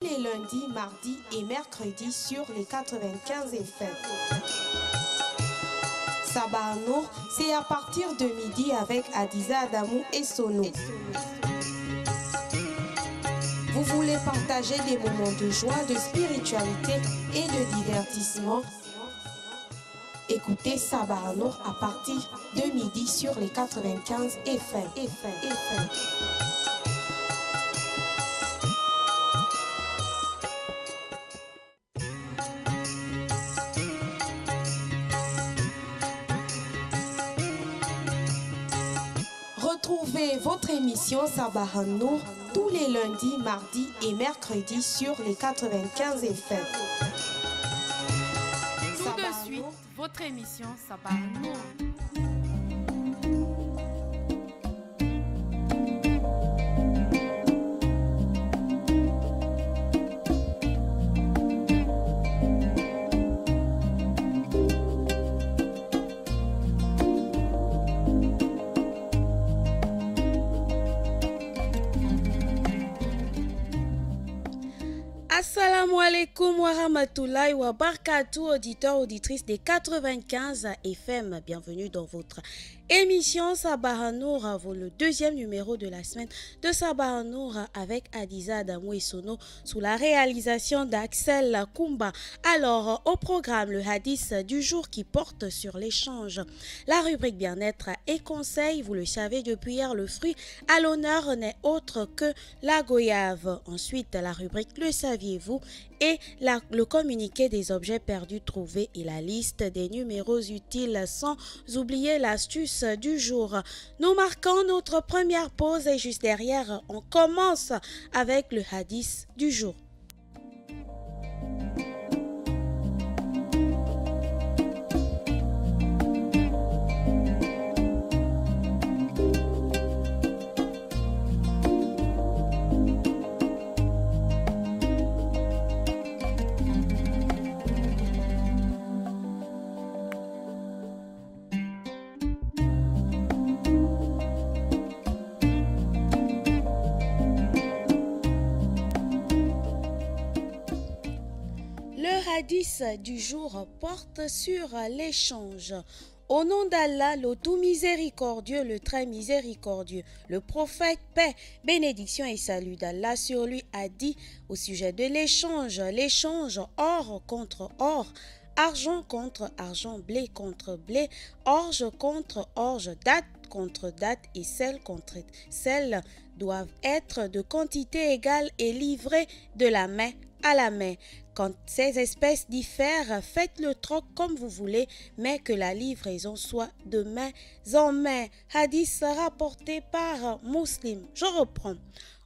Les lundis, mardis et mercredis sur les 95 FM. Sabah Nour, c'est à partir de midi avec Adiza Adamou et Sono. Vous voulez partager des moments de joie, de spiritualité et de divertissement? Écoutez Sabah Nour à partir de midi sur les 95 FM. Retrouvez votre émission Sabah Nour tous les lundis, mardis et mercredis sur les 95 FM. Tout de suite, votre émission Sabah Nour. Assalamu alaikum wa rahmatullahi wa barakatuh, auditeurs, auditrices des 95 FM. Bienvenue dans votre émission Sabah Nour, le deuxième numéro de la semaine de Sabah Nour avec Adiza Adamou et Sono sous la réalisation d'Axel Kumba. Alors, au programme, le hadith du jour qui porte sur l'échange. La rubrique bien-être et conseils, vous le savez depuis hier, le fruit à l'honneur n'est autre que la goyave. Ensuite, la rubrique le saviez-vous et le communiqué des objets perdus trouvés et la liste des numéros utiles sans oublier l'astuce du jour. Nous marquons notre première pause et juste derrière, on commence avec le hadith du jour. Le hadith du jour porte sur l'échange. Au nom d'Allah, le tout miséricordieux, le très miséricordieux, le prophète, paix, bénédiction et salut d'Allah sur lui a dit au sujet de l'échange, or contre or, argent contre argent, blé contre blé, orge contre orge, date contre date et sel contre sel doivent être de quantité égale et livrés de la main à la main. Quand ces espèces diffèrent, faites le troc comme vous voulez, mais que la livraison soit de main en main. Hadith rapporté par Muslim. Je reprends.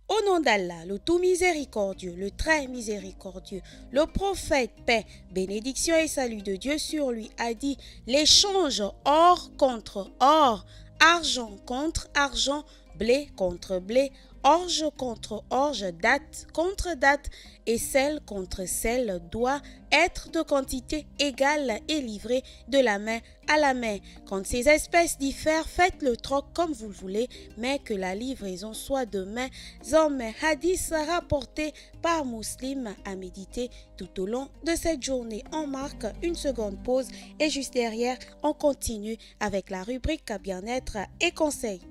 Au nom d'Allah, le tout miséricordieux, le très miséricordieux, le prophète, paix, bénédiction et salut de Dieu sur lui a dit l'échange or contre or, argent contre argent, blé contre blé, orge contre orge, date contre date et sel contre sel doit être de quantité égale et livré de la main à la main. Quand ces espèces diffèrent, faites le troc comme vous le voulez, mais que la livraison soit de main en main. Hadith rapporté par Muslim à méditer tout au long de cette journée. On marque une seconde pause et juste derrière, on continue avec la rubrique bien-être et conseils.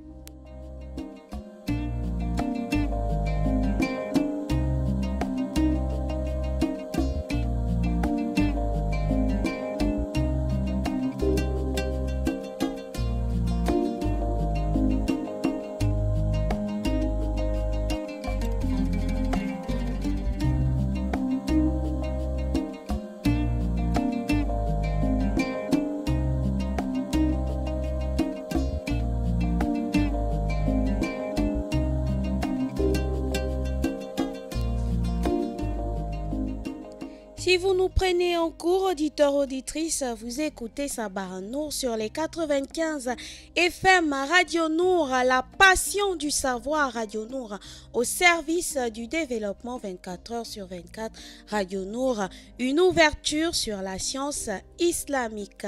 Si vous nous prenez en cours, auditeurs, auditrices, vous écoutez Sabah Nour sur les 95 FM Radio Nour, la passion du savoir Radio Nour, au service du développement 24 heures sur 24 Radio Nour, une ouverture sur la science islamique.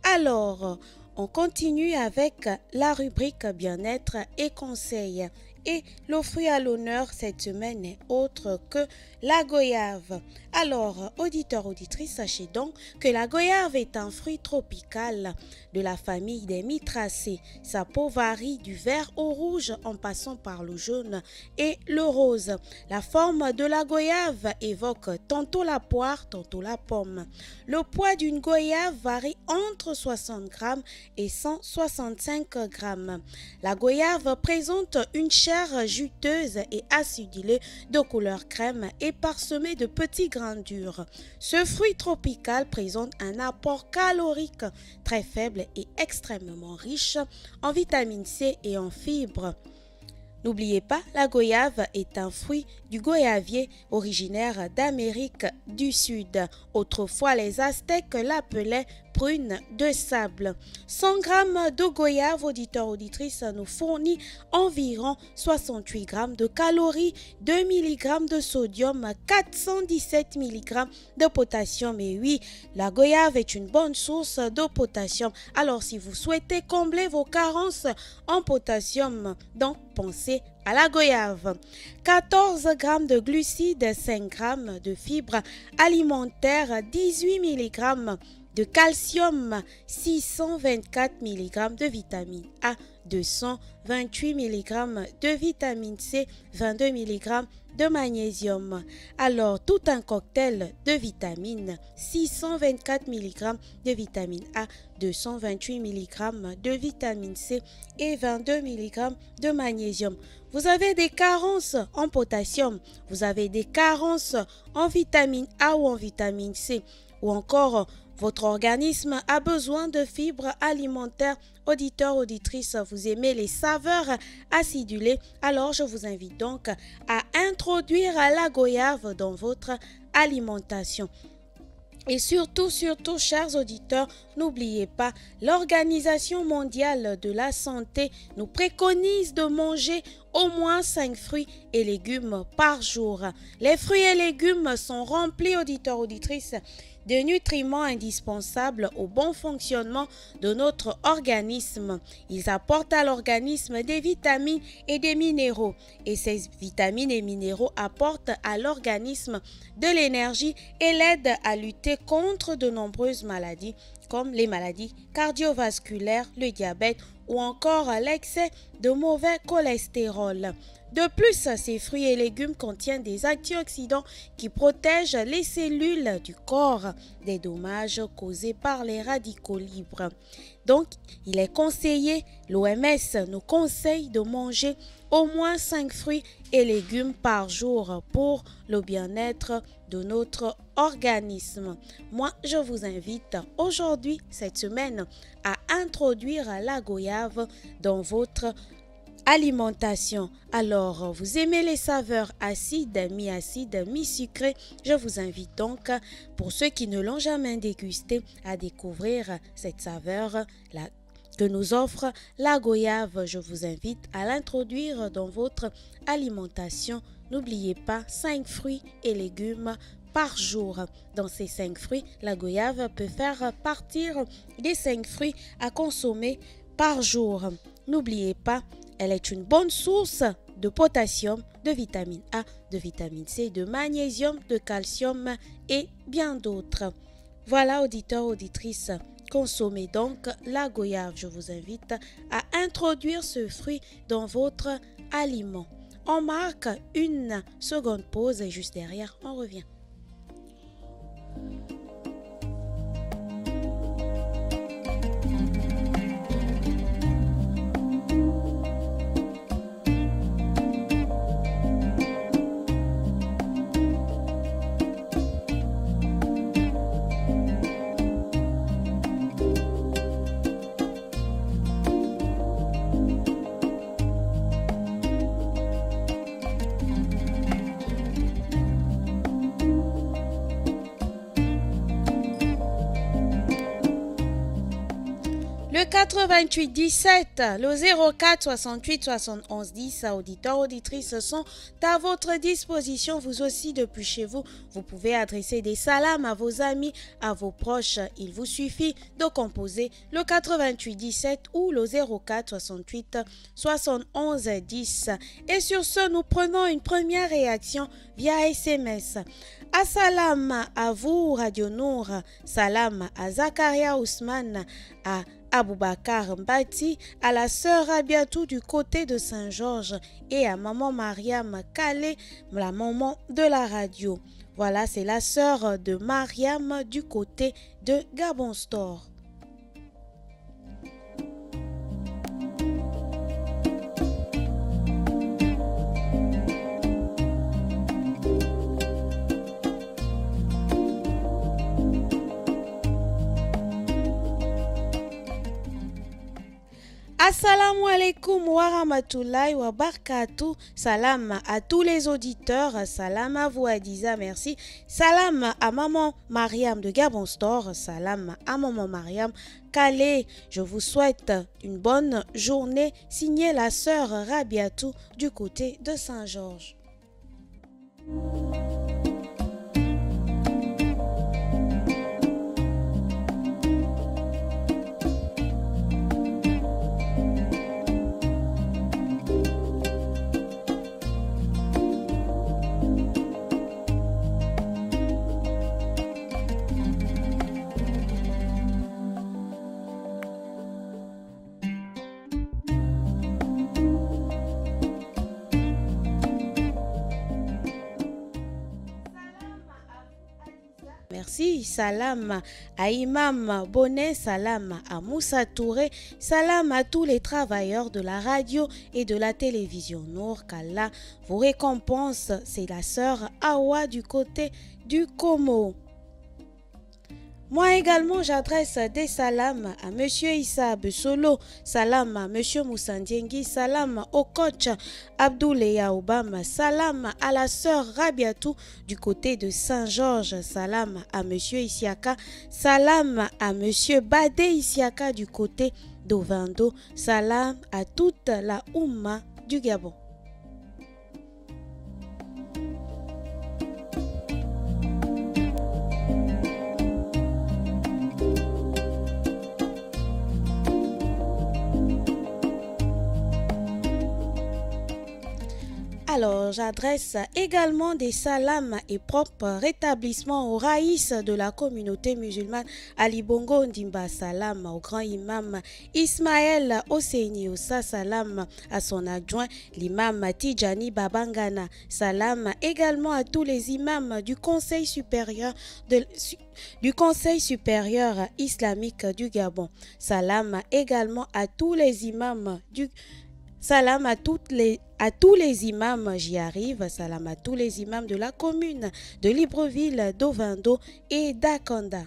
Alors, on continue avec la rubrique bien-être et conseils. et le fruit à l'honneur cette semaine n'est autre que la goyave. Alors, auditeurs, auditrices, sachez donc que la goyave est un fruit tropical de la famille des Mitracées. Sa peau varie du vert au rouge en passant par le jaune et le rose. La forme de la goyave évoque tantôt la poire, tantôt la pomme. Le poids d'une goyave varie entre 60 grammes et 165 grammes. La goyave présente une chair juteuse et acidulée de couleur crème et parsemée de petits grains durs. Ce fruit tropical présente un apport calorique très faible et extrêmement riche en vitamine C et en fibres. N'oubliez pas, la goyave est un fruit du goyavier originaire d'Amérique du Sud. Autrefois, les Aztèques l'appelaient prune de sable. 100 g de goyave, auditeurs, auditrices, nous fournit environ 68 g de calories, 2 mg de sodium, 417 mg de potassium. Et oui, la goyave est une bonne source de potassium. Alors, si vous souhaitez combler vos carences en potassium, donc pensez à la goyave. 14 g de glucides, 5 g de fibres alimentaires, 18 mg de calcium, 624 mg de vitamine A, 228 mg de vitamine C, 22 mg de magnésium. Alors, tout un cocktail de vitamines, 624 mg de vitamine A, 228 mg de vitamine C et 22 mg de magnésium. Vous avez des carences en potassium, vous avez des carences en vitamine A ou en vitamine C, ou encore votre organisme a besoin de fibres alimentaires. Auditeurs, auditrices, vous aimez les saveurs acidulées, alors je vous invite donc à introduire la goyave dans votre alimentation. Et surtout, chers auditeurs, n'oubliez pas, l'Organisation mondiale de la santé nous préconise de manger au moins 5 fruits et légumes par jour. Les fruits et légumes sont remplis, auditeurs, auditrices, de nutriments indispensables au bon fonctionnement de notre organisme. Ils apportent à l'organisme des vitamines et des minéraux. Et ces vitamines et minéraux apportent à l'organisme de l'énergie et l'aident à lutter contre de nombreuses maladies comme les maladies cardiovasculaires, le diabète ou encore l'excès de mauvais cholestérol. De plus, ces fruits et légumes contiennent des antioxydants qui protègent les cellules du corps des dommages causés par les radicaux libres. Donc, il est conseillé, l'OMS nous conseille de manger au moins 5 fruits et légumes par jour pour le bien-être de notre organisme. Moi, je vous invite aujourd'hui, cette semaine, à introduire la goyave dans votre alimentation. Alors, vous aimez les saveurs acides, mi-sucrées? Je vous invite donc, pour ceux qui ne l'ont jamais dégusté, à découvrir cette saveur que nous offre la goyave. Je vous invite à l'introduire dans votre alimentation. N'oubliez pas, 5 fruits et légumes par jour. Dans ces 5 fruits, la goyave peut faire partir des 5 fruits à consommer par jour. N'oubliez pas, elle est une bonne source de potassium, de vitamine A, de vitamine C, de magnésium, de calcium et bien d'autres. Voilà, auditeurs, auditrices, consommez donc la goyave. Je vous invite à introduire ce fruit dans votre aliment. On marque une seconde pause et juste derrière, on revient. Le 88 17, le 04 68 71 10, auditeurs, auditrices sont à votre disposition. Vous aussi, depuis chez vous, vous pouvez adresser des salams à vos amis, à vos proches. Il vous suffit de composer le 88 17 ou le 04 68 71 10. Et sur ce, nous prenons une première réaction via SMS. Assalam à vous, Radio Nour. Salam à Zakaria Ousmane, à Aboubakar Mbati, à la sœur Rabiatou du côté de Saint-Georges et à maman Mariam Kalé, la maman de la radio. Voilà, c'est la sœur de Mariam du côté de Gabon Store. Assalamu alaikum wa rahmatullahi wa barakatuh. Salam à tous les auditeurs. Salam à vous Adiza, merci. Salam à maman Mariam de Gabon Store. Salam à maman Mariam Calais. Je vous souhaite une bonne journée. Signé la sœur Rabiatou du côté de Saint-Georges. Merci, salam à Imam Bonnet, salam à Moussa Touré, salam à tous les travailleurs de la radio et de la télévision Nour. Qu'Allah vous récompense, c'est la sœur Awa du côté du Como. Moi également, j'adresse des salams à Monsieur Issa Besolo, salam à Monsieur Moussa Ndiengi, salam au coach Abdoulaye Obama, salam à la sœur Rabiatou du côté de Saint-Georges, salam à Monsieur Isiaka, salam à Monsieur Badé Isiaka du côté d'Ovando, salam à toute la Oumma du Gabon. Alors, j'adresse également des salams et propres rétablissements aux raïs de la communauté musulmane Ali Bongo Ndimba, salam au grand imam Ismaël Oseini Ossa, salam à son adjoint l'imam Tidjani Babangana, salam également à tous les imams du Conseil supérieur islamique du Gabon, salam également à tous les imams du Salam à tous les imams, j'y arrive. Salam à tous les imams de la commune de Libreville, d'Ovando et d'Akanda.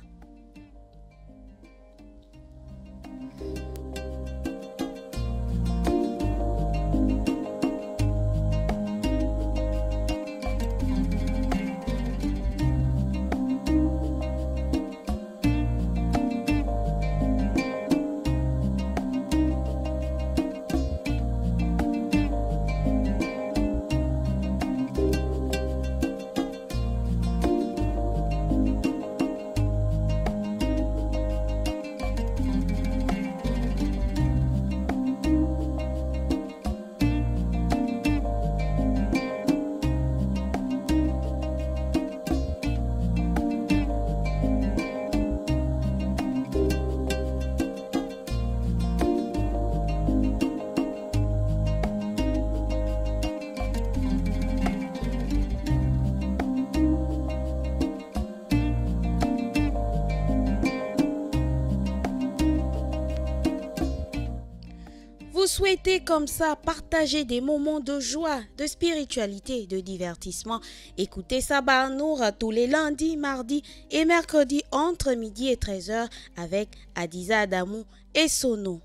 Vous souhaitez comme ça partager des moments de joie, de spiritualité, de divertissement? Écoutez Sabah Nour tous les lundis, mardis et mercredis entre midi et 13h avec Adiza Adamou et Sono.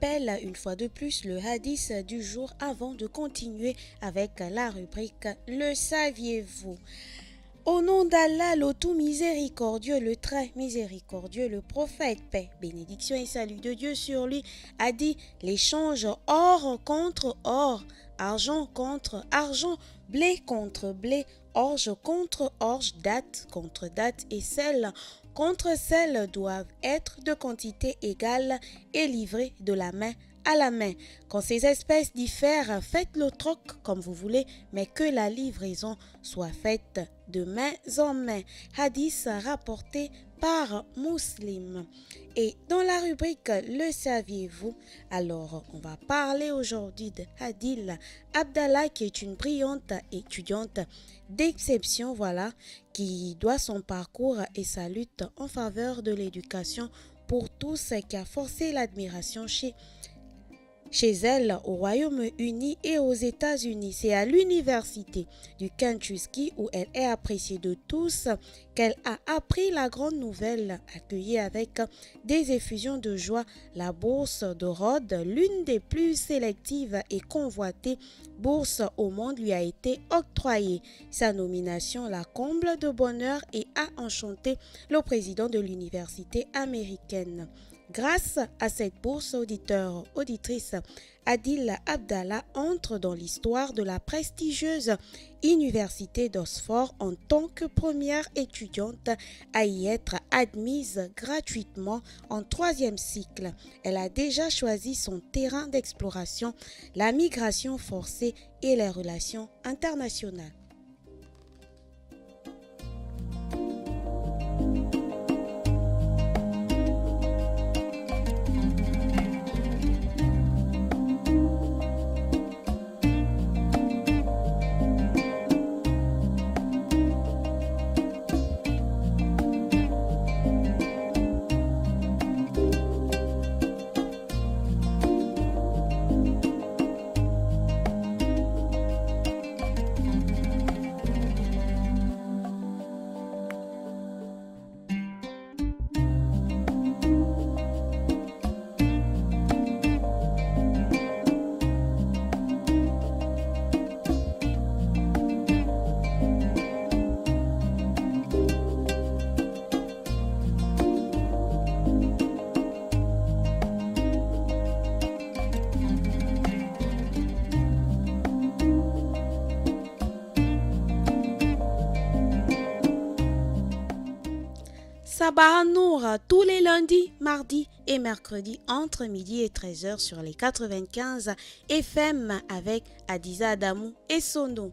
rappelle une fois de plus le hadith du jour avant de continuer avec la rubrique Le saviez-vous? Au nom d'Allah, le tout miséricordieux, le très miséricordieux, le prophète, paix, bénédiction et salut de Dieu sur lui, a dit: l'échange or contre or, argent contre argent, blé contre blé, orge contre orge, date contre date et sel contre sel doivent être de quantité égale et livrés de la main à la main. Quand ces espèces diffèrent, faites le troc comme vous voulez, mais que la livraison soit faite de main en main. Hadith rapporté par Muslim. Et dans la rubrique Le saviez-vous? Alors, on va parler aujourd'hui de Adil Abdallah, qui est une brillante étudiante d'exception, voilà, qui doit son parcours et sa lutte en faveur de l'éducation pour tous, qui a forcé l'admiration chez elle au Royaume-Uni et aux États-Unis. C'est à l'université du Kentucky où elle est appréciée de tous qu'elle a appris la grande nouvelle, accueillie avec des effusions de joie. La bourse de Rhodes, l'une des plus sélectives et convoitées bourses au monde, lui a été octroyée. Sa nomination la comble de bonheur et a enchanté le président de l'université américaine. Grâce à cette bourse, auditrice, Adil Abdallah entre dans l'histoire de la prestigieuse université d'Oxford en tant que première étudiante à y être admise gratuitement en 3e cycle. Elle a déjà choisi son terrain d'exploration, la migration forcée et les relations internationales. Sabah Nour, tous les lundis, mardis et mercredis entre midi et 13h sur les 95 FM avec Adiza Adamou et Sono.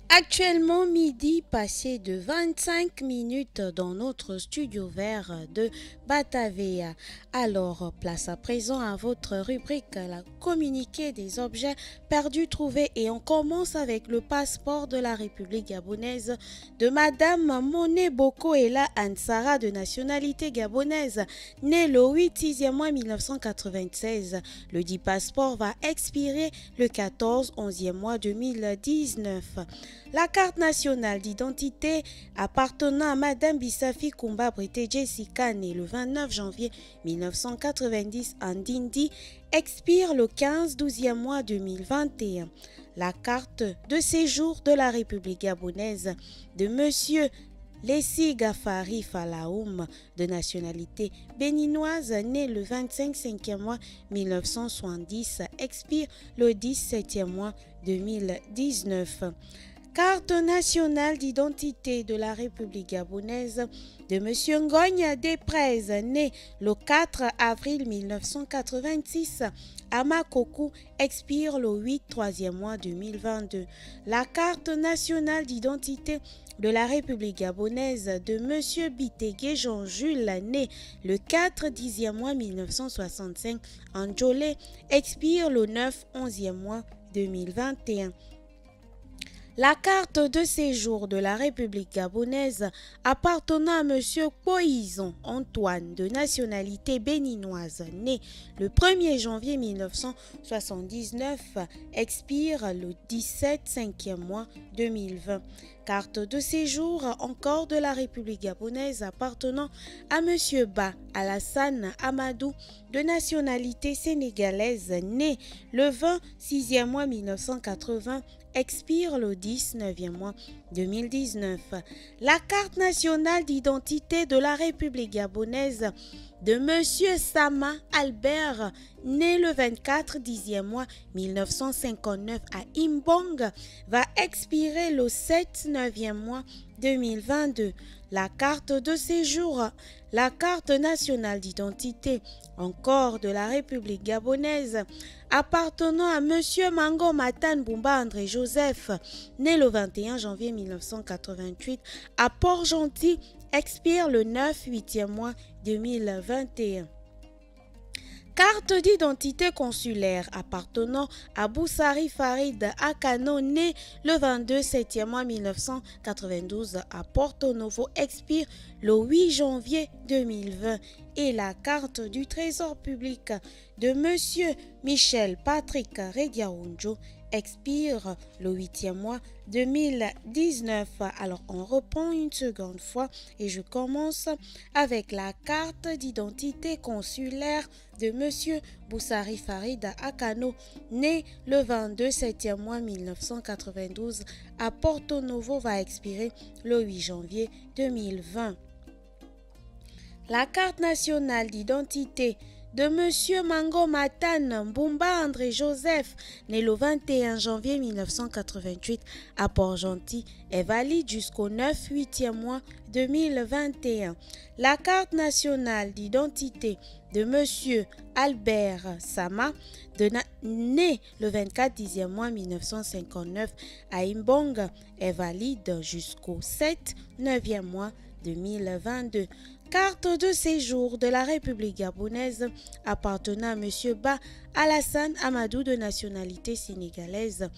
Actuellement midi passé de 25 minutes dans notre studio vert de Batavia. Alors, place à présent à votre rubrique, la communiqué des objets perdus trouvés, et on commence avec le passeport de la République gabonaise de Madame Moné Boko Ela Ansara, de nationalité gabonaise, née le 8-6e mois 1996. Le dit passeport va expirer le 14-11e mois 2019. La carte nationale d'identité appartenant à Madame Bissafi Kumba Brité Jessica, née le 29 janvier 1990 en Dindi, expire le 15-12e mois 2021. La carte de séjour de la République gabonaise de Monsieur Lessi Gafari Falaoum, de nationalité béninoise, né le 25-5e mois 1970, expire le 17e mois 2019. carte nationale d'identité de la République gabonaise de M. Ngogne Desprez, né le 4 avril 1986 à Makokou, expire le 8 3e mois 2022. La carte nationale d'identité de la République gabonaise de M. Bitege Jean-Jules, né le 4 10e mois 1965 en Djolé, expire le 9 11e mois 2021. La carte de séjour de la République gabonaise appartenant à M. Poison Antoine, de nationalité béninoise, né le 1er janvier 1979, expire le 17 5e mois 2020. Carte de séjour encore de la République gabonaise appartenant à M. Ba Alassane Amadou, de nationalité sénégalaise, né le 20 6e mois 1980, expire le 19e mois 2019. La carte nationale d'identité de la République gabonaise de M. Sama Albert, né le 24 10e mois 1959 à Imbong, va expirer le 7 9e mois 2022. La carte de séjour, la carte nationale d'identité encore de la République gabonaise appartenant à M. Mango Matan Bumba André Joseph, né le 21 janvier 1988 à Port-Gentil, expire le 9 8e mois 2021. Carte d'identité consulaire appartenant à Boussari Farid Akano, né le 22 7e mois 1992 à Porto Novo, expire le 8 janvier 2020. Et la carte du Trésor public de M. Michel Patrick Rediaounjo expire le 8e mois 2019. Alors on reprend une seconde fois et je commence avec la carte d'identité consulaire de M. Boussari Farid Akano, né le 22 7e mois 1992 à Porto Novo, va expirer le 8 janvier 2020. La carte nationale d'identité de M. Mango Matan Bumba André Joseph, né le 21 janvier 1988 à Port-Gentil, est valide jusqu'au 9 8e mois 2021. La carte nationale d'identité de M. Albert Sama, né le 24 10e mois 1959 à Imbong, est valide jusqu'au 7 9e mois 2022. Carte de séjour de la République gabonaise appartenant à M. Ba Alassane Amadou, de nationalité sénégalaise,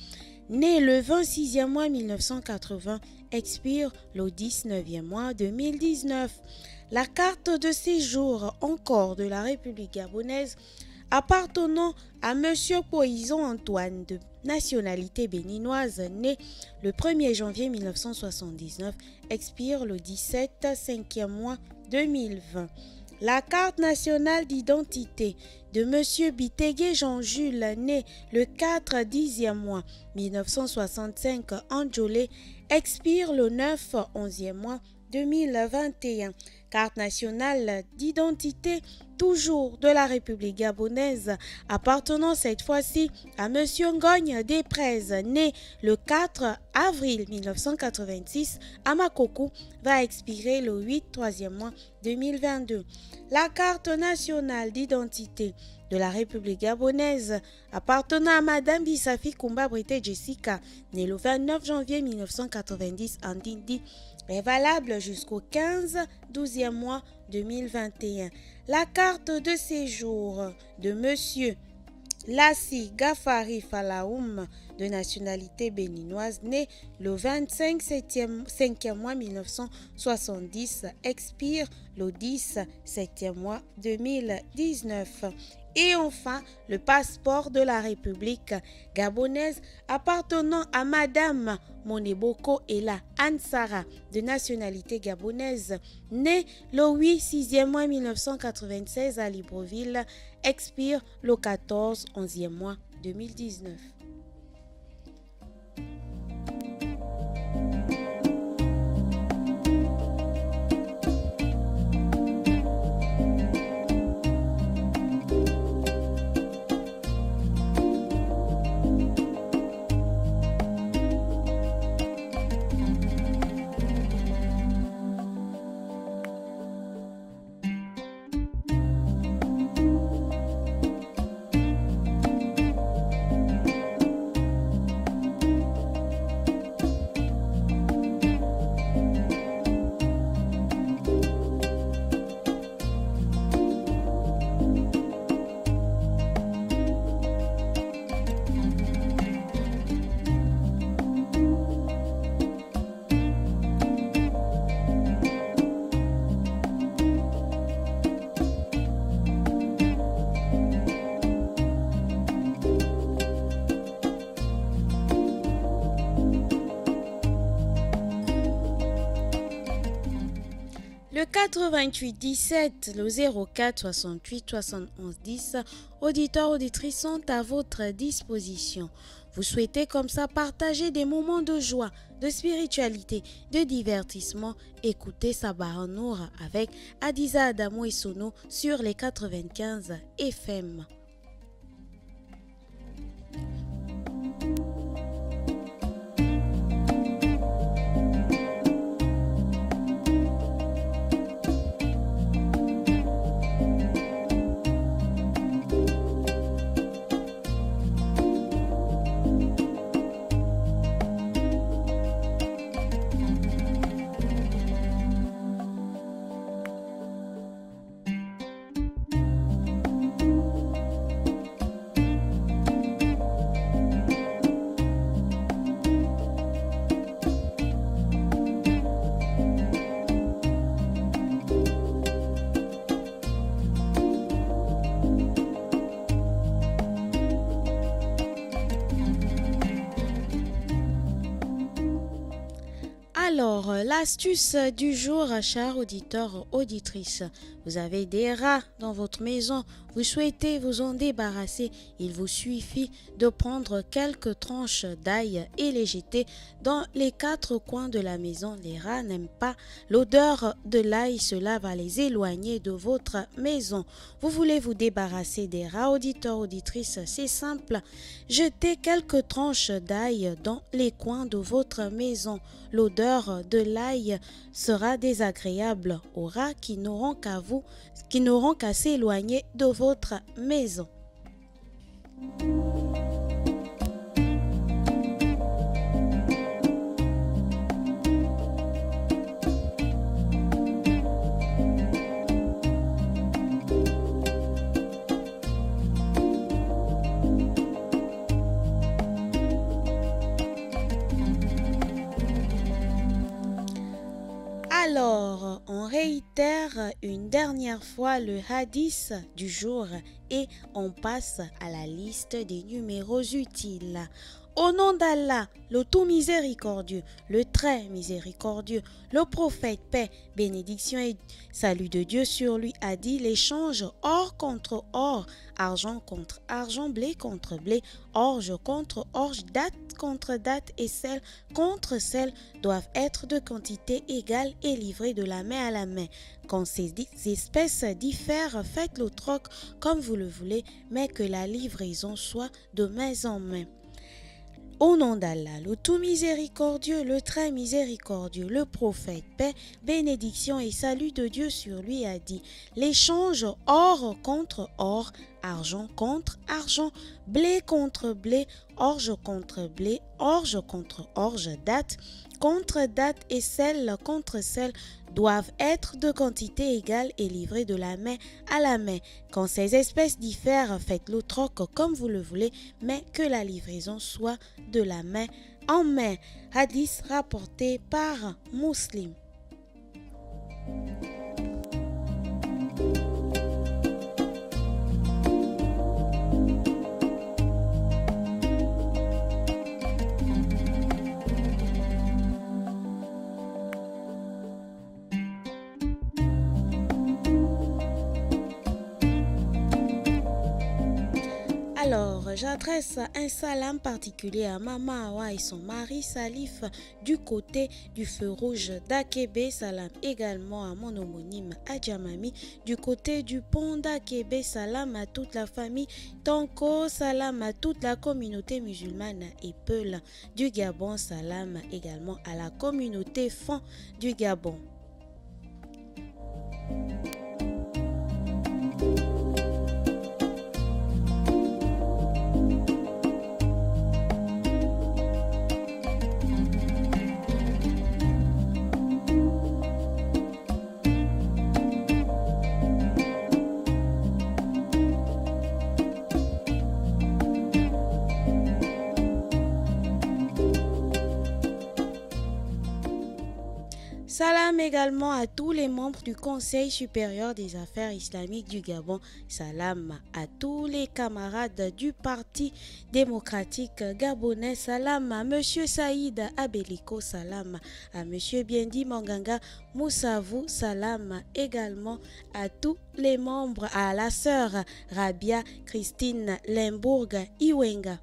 né le 26e mois 1980, expire le 19e mois 2019. La carte de séjour encore de la République gabonaise appartenant à M. Poison Antoine, de nationalité béninoise, né le 1er janvier 1979, expire le 17 5e mois 2020. La carte nationale d'identité de M. Bitege Jean-Jules, né le 4 10e mois 1965 en Djolé, expire le 9 11e mois 2021. Carte nationale d'identité toujours de la République gabonaise appartenant cette fois-ci à M. Ngogne Desprez, né le 4 avril 1986 à Makokou, va expirer le 8 3e mois 2022. La carte nationale d'identité de la République gabonaise appartenant à Madame Bissafi Kumba Brité Jessica, née le 29 janvier 1990 en Dindi, est valable jusqu'au 15 12e mois 2021. La carte de séjour de M. Lassi Gafari Falaoum, de nationalité béninoise, né le 25 5e mois 1970, expire le 10 7e mois 2019. Et enfin, le passeport de la République gabonaise appartenant à Madame Moneboko Ela Ansara, de nationalité gabonaise, née le 8 6e mois 1996 à Libreville, expire le 14 11e mois 2019. Le 88 17, le 04 68 71 10, auditeurs, auditrices sont à votre disposition. Vous souhaitez comme ça partager des moments de joie, de spiritualité, de divertissement. Écoutez Sabah Nour avec Adiza Adamo et Sono sur les 95 FM. Alors, l'astuce du jour, chers auditeurs, auditrices, vous avez des rats dans votre maison, vous souhaitez vous en débarrasser, il vous suffit de prendre quelques tranches d'ail et les jeter dans les quatre coins de la maison. Les rats n'aiment pas l'odeur de l'ail, cela va les éloigner de votre maison. Vous voulez vous débarrasser des rats, auditeurs, auditrices, c'est simple, jetez quelques tranches d'ail dans les coins de votre maison. L'odeur de l'ail sera désagréable aux rats qui n'auront qu'à s'éloigner de votre maison. Alors, on réitère une dernière fois le hadith du jour et on passe à la liste des numéros utiles. Au nom d'Allah, le tout miséricordieux, le très miséricordieux, le prophète, paix, bénédiction et salut de Dieu sur lui a dit: l'échange or contre or, argent contre argent, blé contre blé, orge contre orge, date contre date et sel contre sel doivent être de quantité égale et livrés de la main à la main. Quand ces espèces diffèrent, faites le troc comme vous le voulez, mais que la livraison soit de main en main. Au nom d'Allah, le tout miséricordieux, le très miséricordieux, le prophète, paix, bénédiction et salut de Dieu sur lui a dit: l'échange or contre or, argent contre argent, blé contre blé, orge contre blé, orge contre orge, date contre date et sel contre sel doivent être de quantité égale et livrés de la main à la main. Quand ces espèces diffèrent, faites le troc comme vous le voulez, mais que la livraison soit de la main en main. Hadith rapporté par Muslim. Alors, j'adresse un salam particulier à Mama Awa et son mari Salif du côté du feu rouge d'Akebe. Salam également à mon homonyme Adjamami du côté du pont d'Akebe. Salam à toute la famille Tanko. Salam à toute la communauté musulmane et Peul du Gabon. Salam également à la communauté Fon du Gabon. Salam également à tous les membres du Conseil supérieur des affaires islamiques du Gabon. Salam à tous les camarades du Parti démocratique gabonais. Salam à Monsieur Saïd Abeliko. Salam à Monsieur Biendi Manganga Moussavou. Salam également à tous les membres, à la sœur Rabia Christine Limbourg Iwenga.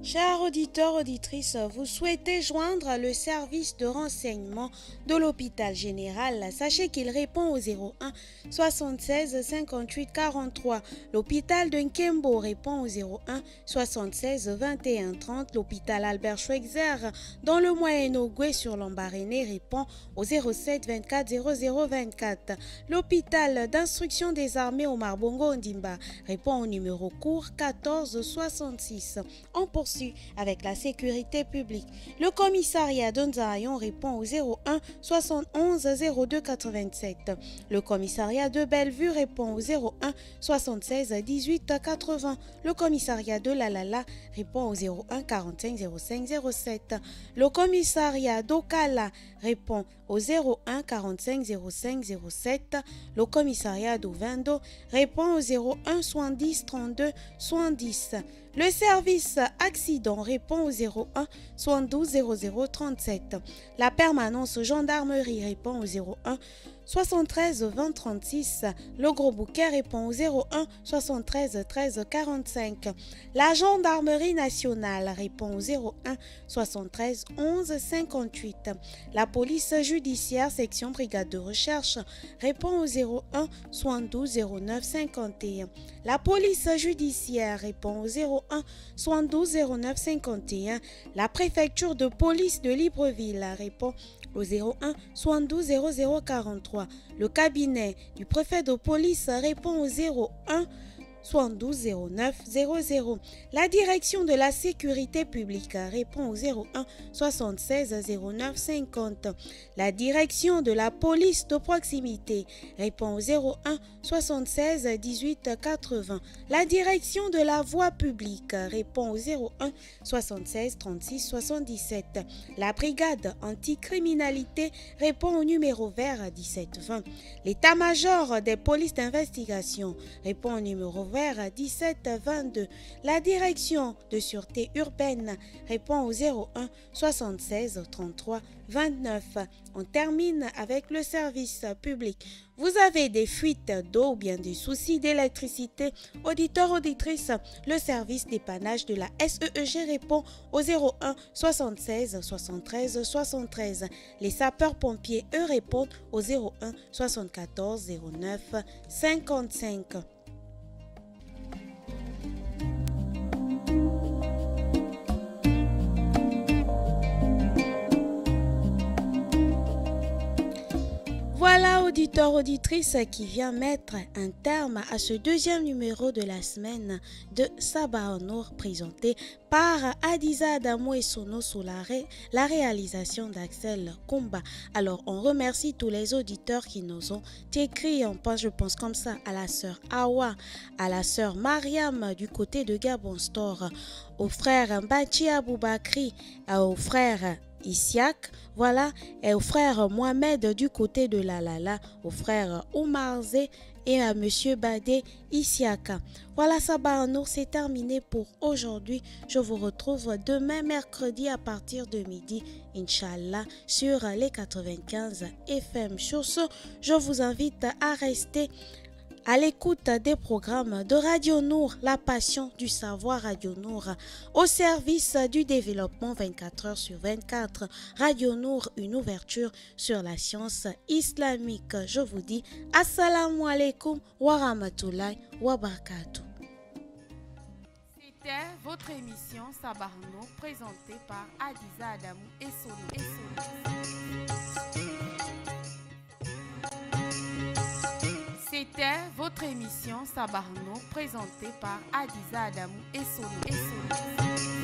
Chers auditeurs, auditrices, vous souhaitez joindre le service de renseignement de l'hôpital général. Sachez qu'il répond au 01 76 58 43. L'hôpital de Nkembo répond au 01 76 21 30. L'hôpital Albert Schweitzer dans le Moyen-Ogooué sur l'Ambaréné répond au 07 24 00 24. L'hôpital d'instruction des armées Omar Bongo Ondimba répond au numéro court 14 66. On poursuit avec la sécurité publique. Le commissariat d'Onzarayon répond au 01 71 02 87. Le commissariat de Bellevue répond au 01 76 18 80. Le commissariat de Lalala répond au 01 45 05 07. Le commissariat d'Okala répond au 01 45 05 07. Le commissariat d'Ovendo répond au 01 70 32 70. Le service accident répond au 01 72 00 37. La permanence gendarmerie répond au 01 73 20 36. Le gros bouquet répond au 01 73 13 45. La gendarmerie nationale répond au 01 73 11 58. La police judiciaire section brigade de recherche répond au 01 72 09 51. La police judiciaire répond au 01 72 09 51. La préfecture de police de Libreville répond au 01 72 00 43. Le cabinet du préfet de police répond au 01 72 09 00. La direction de la sécurité publique répond au 01 76 09 50. La direction de la police de proximité répond au 01 76 18 80. La direction de la voie publique répond au 01 76 36 77. La brigade anticriminalité répond au numéro vert 17 20. L'état-major des polices d'investigation répond au numéro vert 17 22. La direction de sûreté urbaine répond au 01 76 33 29. On termine avec le service public. Vous avez des fuites d'eau ou bien des soucis d'électricité, auditeurs, auditrices, le service dépannage de la SEEG répond au 01 76 73 73. Les sapeurs-pompiers, eux, répondent au 01 74 09 55. Voilà, auditeurs, auditrices, qui vient mettre un terme à ce deuxième numéro de la semaine de Sabah Nour présenté par Adiza Adamo et Sono sous la réalisation d'Axel Kumba. Alors, on remercie tous les auditeurs qui nous ont écrit. Je pense comme ça à la sœur Awa, à la sœur Mariam du côté de Gabon Store, au frère Mbachi Aboubakri, au frère Isiak, voilà, et au frère Mohamed du côté de Lalala, au frère Oumarze et à monsieur Badé Isiaka. Voilà, Sabah Nour, c'est terminé pour aujourd'hui. Je vous retrouve demain mercredi à partir de midi, Inch'Allah, sur les 95 FM. Sur ce, je vous invite à rester à l'écoute des programmes de Radio Nour, la passion du savoir Radio Nour, au service du développement 24 heures sur 24. Radio Nour, une ouverture sur la science islamique. Je vous dis assalamu alaikum wa rahmatullahi wa barakatuh. C'était votre émission Sabah Nour présentée par Adiza Adamou et Solo. C'était votre émission Sabah Nour présentée par Adiza Adamou et Solo.